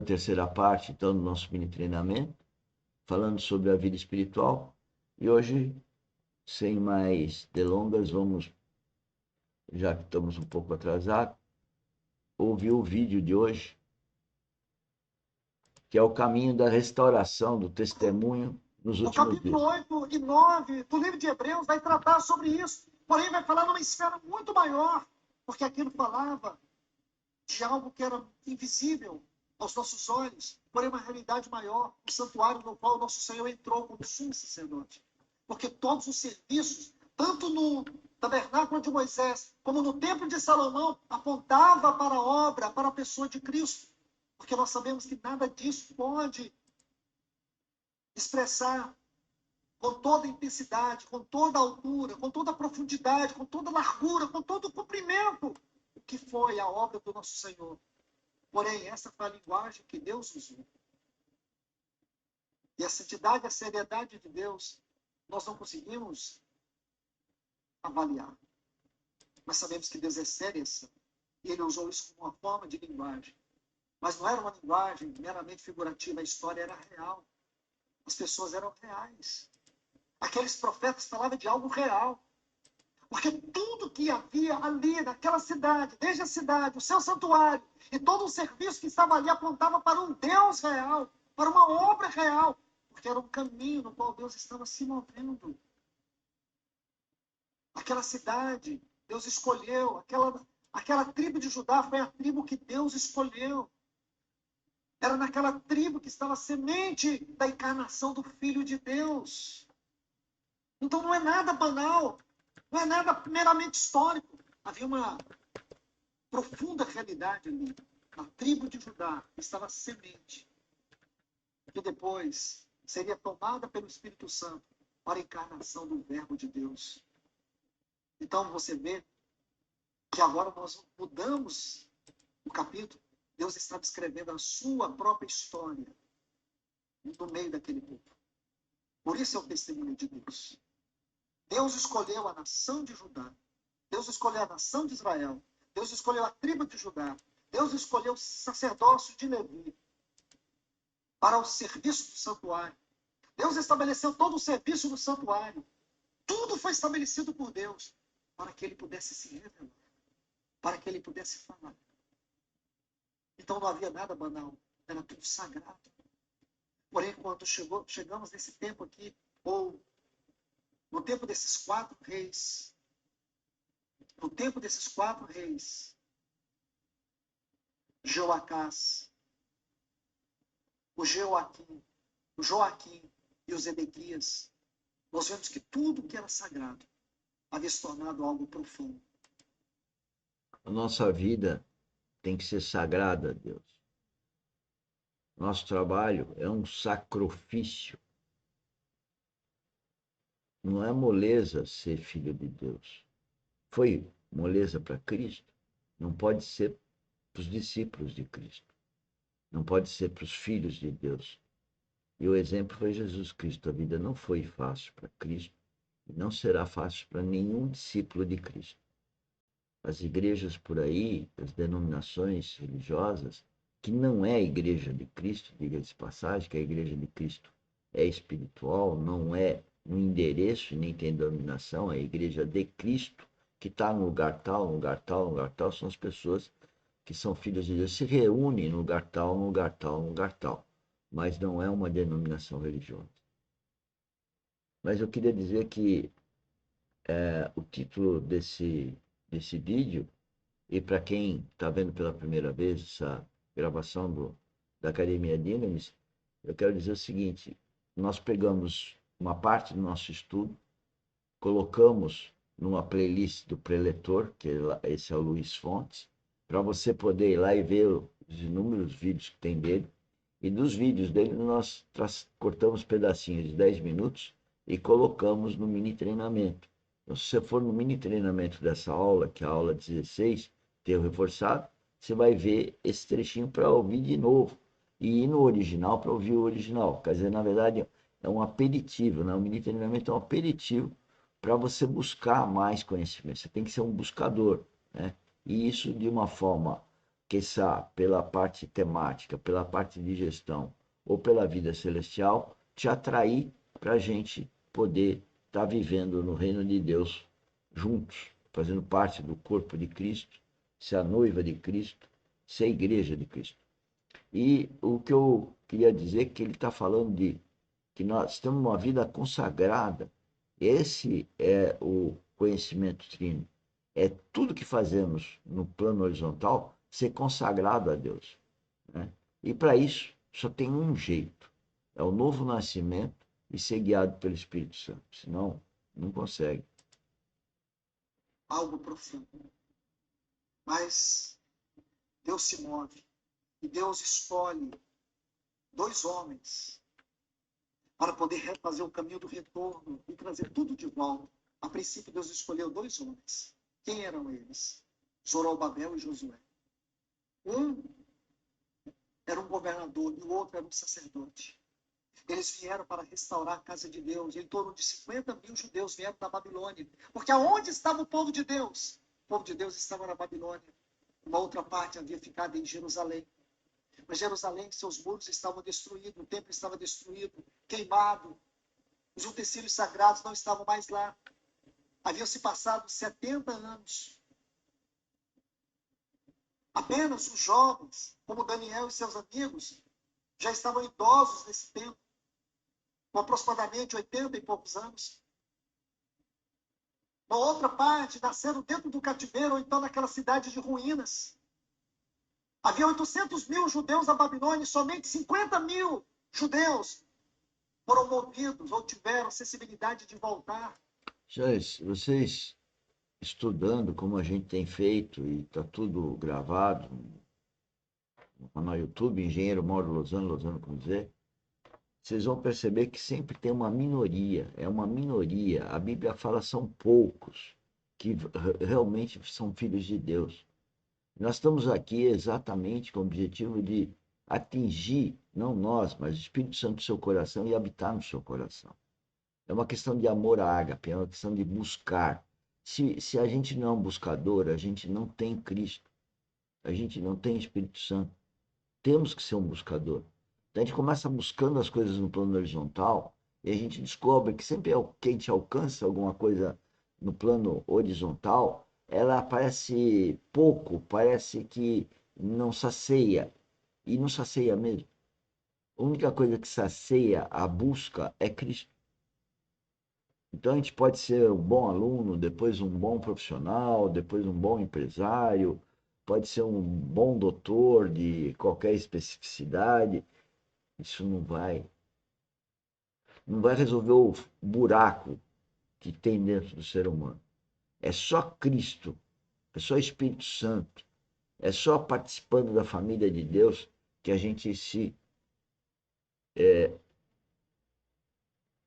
Terceira parte, então, do nosso mini treinamento, falando sobre a vida espiritual. E hoje, sem mais delongas, vamos, já que estamos um pouco atrasados, ouvir o vídeo de hoje, que é o caminho da restauração do testemunho nos O últimos capítulo dias. 8 e 9 do livro de Hebreus vai tratar sobre isso, porém vai falar numa esfera muito maior, porque aquilo falava de algo que era invisível aos nossos olhos, porém uma realidade maior, o santuário no qual o nosso Senhor entrou como sumo sacerdote. Porque todos os serviços, tanto no tabernáculo de Moisés, como no templo de Salomão, apontava para a obra, para a pessoa de Cristo. Porque nós sabemos que nada disso pode expressar com toda a intensidade, com toda a altura, com toda a profundidade, com toda a largura, com todo o comprimento, o que foi a obra do nosso Senhor. Porém, essa foi a linguagem que Deus usou. E a santidade, a seriedade de Deus, nós não conseguimos avaliar. Mas sabemos que Deus é sério e Ele usou isso como uma forma de linguagem. Mas não era uma linguagem meramente figurativa, a história era real. As pessoas eram reais. Aqueles profetas falavam de algo real. Porque tudo que havia ali naquela cidade, desde a cidade, o seu santuário, e todo o serviço que estava ali apontava para um Deus real, para uma obra real, porque era um caminho no qual Deus estava se movendo. Aquela cidade, Deus escolheu, aquela tribo de Judá foi a tribo que Deus escolheu. Era naquela tribo que estava a semente da encarnação do Filho de Deus. Então não é nada banal, não é nada meramente histórico. Havia uma profunda realidade ali. Na tribo de Judá estava a semente, que depois seria tomada pelo Espírito Santo para a encarnação do Verbo de Deus. Então você vê que agora nós mudamos o capítulo. Deus está descrevendo a sua própria história no meio daquele povo. Por isso é o testemunho de Deus. Deus escolheu a nação de Judá. Deus escolheu a nação de Israel. Deus escolheu a tribo de Judá. Deus escolheu o sacerdócio de Levi para o serviço do santuário. Deus estabeleceu todo o serviço do santuário. Tudo foi estabelecido por Deus para que ele pudesse se revelar, para que ele pudesse falar. Então não havia nada banal, era tudo sagrado. Porém, quando chegamos nesse tempo aqui, ou no tempo desses quatro reis, Joacás, o Joaquim e o Zedequias, nós vemos que tudo que era sagrado havia se tornado algo profundo. A nossa vida tem que ser sagrada a Deus. Nosso trabalho é um sacrifício. Não é moleza ser filho de Deus. Foi moleza para Cristo? Não pode ser para os discípulos de Cristo. Não pode ser para os filhos de Deus. E o exemplo foi Jesus Cristo. A vida não foi fácil para Cristo e não será fácil para nenhum discípulo de Cristo. As igrejas por aí, as denominações religiosas, que não é a igreja de Cristo, diga-se de passagem, que a igreja de Cristo é espiritual, não é um endereço, nem tem denominação, é a igreja de Cristo, que está no lugar tal, no lugar tal, no lugar tal, são as pessoas que são filhos de Deus, se reúnem no lugar tal, no lugar tal, no lugar tal, mas não é uma denominação religiosa. Mas eu queria dizer que o título desse vídeo, e para quem está vendo pela primeira vez essa gravação da Academia Dynamis, eu quero dizer o seguinte: nós pegamos uma parte do nosso estudo, colocamos numa playlist do preletor, que esse é o Luiz Fontes, para você poder ir lá e ver os inúmeros vídeos que tem dele. E dos vídeos dele nós cortamos pedacinhos de 10 minutos e colocamos no mini treinamento. Então, se você for no mini treinamento dessa aula, que é a aula 16, teu reforçado, você vai ver esse trechinho para ouvir de novo. E ir no original para ouvir o original. Quer dizer, na verdade, é um aperitivo, né? O mini treinamento é um aperitivo para você buscar mais conhecimento. Você tem que ser um buscador, né? E isso de uma forma quiçá pela parte temática, pela parte de gestão ou pela vida celestial, te atrair para a gente poder estar vivendo no reino de Deus juntos, fazendo parte do corpo de Cristo, ser a noiva de Cristo, ser a igreja de Cristo. E o que eu queria dizer é que ele está falando de que nós temos uma vida consagrada. Esse é o conhecimento trino. É tudo que fazemos no plano horizontal ser consagrado a Deus, né? E para isso só tem um jeito: é o novo nascimento e ser guiado pelo Espírito Santo. Senão, não consegue. Algo profundo. Mas Deus se move. E Deus escolhe 2 homens para poder fazer o caminho do retorno e trazer tudo de volta. A princípio, Deus escolheu 2 homens. Quem eram eles? Zorobabel e Josué. Um era um governador e o outro era um sacerdote. Eles vieram para restaurar a casa de Deus. Em torno de 50.000 judeus vieram da Babilônia. Porque aonde estava o povo de Deus? O povo de Deus estava na Babilônia. Uma outra parte havia ficado em Jerusalém. Mas Jerusalém, seus muros estavam destruídos, o templo estava destruído, queimado. Os utensílios sagrados não estavam mais lá. Haviam se passado 70 anos. Apenas os jovens, como Daniel e seus amigos, já estavam idosos nesse tempo, com aproximadamente 80 e poucos anos. Uma outra parte nasceram dentro do cativeiro, ou então naquela cidade de ruínas. Havia 800.000 judeus na Babilônia e somente 50.000 judeus foram movidos ou tiveram sensibilidade de voltar. Vocês estudando como a gente tem feito, e está tudo gravado no canal YouTube, Engenheiro Mauro Lozano, como dizer, vocês vão perceber que sempre tem uma minoria, é uma minoria. A Bíblia fala são poucos que realmente são filhos de Deus. Nós estamos aqui exatamente com o objetivo de atingir, não nós, mas o Espírito Santo do seu coração e habitar no seu coração. É uma questão de amor à ágape, é uma questão de buscar. Se a gente não é um buscador, a gente não tem Cristo, a gente não tem Espírito Santo. Temos que ser um buscador. Então a gente começa buscando as coisas no plano horizontal e a gente descobre que sempre que a gente alcança alguma coisa no plano horizontal, ela parece pouco, parece que não sacia. E não sacia mesmo. A única coisa que sacia a busca é Cristo. Então a gente pode ser um bom aluno, depois um bom profissional, depois um bom empresário, pode ser um bom doutor de qualquer especificidade. Isso não vai resolver o buraco que tem dentro do ser humano. É só Cristo, é só Espírito Santo, é só participando da família de Deus que a gente se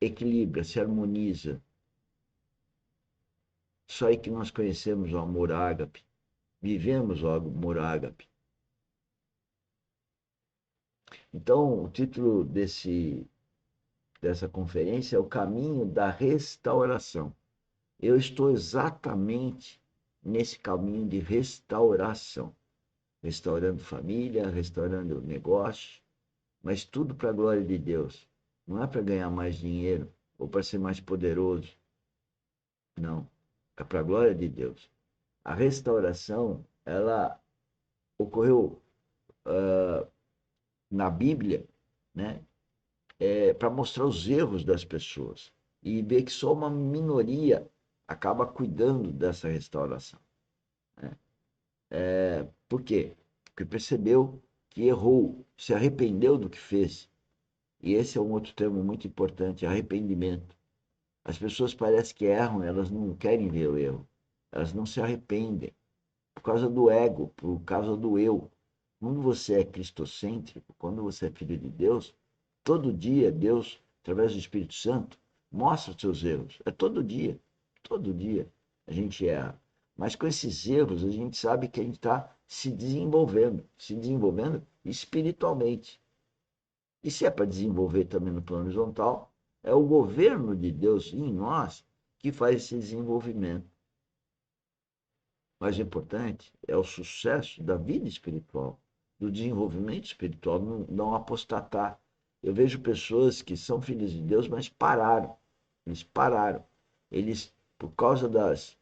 equilibra, se harmoniza. Só aí que nós conhecemos o amor ágape, vivemos o amor ágape. Então, o título dessa conferência é O Caminho da Restauração. Eu estou exatamente nesse caminho de restauração. Restaurando família, restaurando negócio, mas tudo para a glória de Deus. Não é para ganhar mais dinheiro ou para ser mais poderoso. Não. É para a glória de Deus. A restauração, ela ocorreu na Bíblia, né? Para mostrar os erros das pessoas e ver que só uma minoria acaba cuidando dessa restauração, né? Por quê? Porque percebeu que errou, se arrependeu do que fez. E esse é um outro termo muito importante, arrependimento. As pessoas parecem que erram, elas não querem ver o erro. Elas não se arrependem. Por causa do ego, por causa do eu. Quando você é cristocêntrico, quando você é filho de Deus, todo dia Deus, através do Espírito Santo, mostra os seus erros. É todo dia a gente erra. Mas com esses erros, a gente sabe que a gente está se desenvolvendo espiritualmente. E se é para desenvolver também no plano horizontal, é o governo de Deus em nós que faz esse desenvolvimento. mais importante é o sucesso da vida espiritual, do desenvolvimento espiritual, não apostatar. Eu vejo pessoas que são filhos de Deus, mas pararam. Eles pararam. Eles, por causa das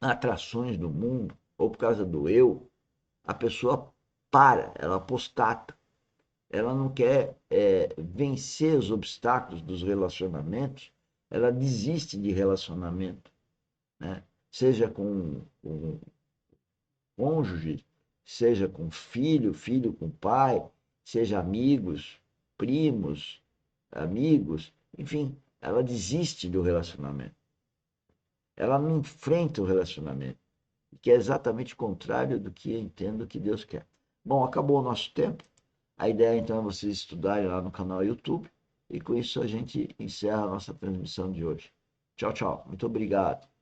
atrações do mundo, ou por causa do eu, a pessoa para, ela apostata. Ela não quer vencer os obstáculos dos relacionamentos, ela desiste de relacionamento, né? Seja com cônjuge, seja com filho, filho com pai, seja amigos, primos, amigos, enfim, ela desiste do relacionamento. Ela não enfrenta o relacionamento, que é exatamente o contrário do que eu entendo que Deus quer. Bom, acabou o nosso tempo. A ideia então é vocês estudarem lá no canal YouTube e com isso a gente encerra a nossa transmissão de hoje. Tchau, tchau. Muito obrigado.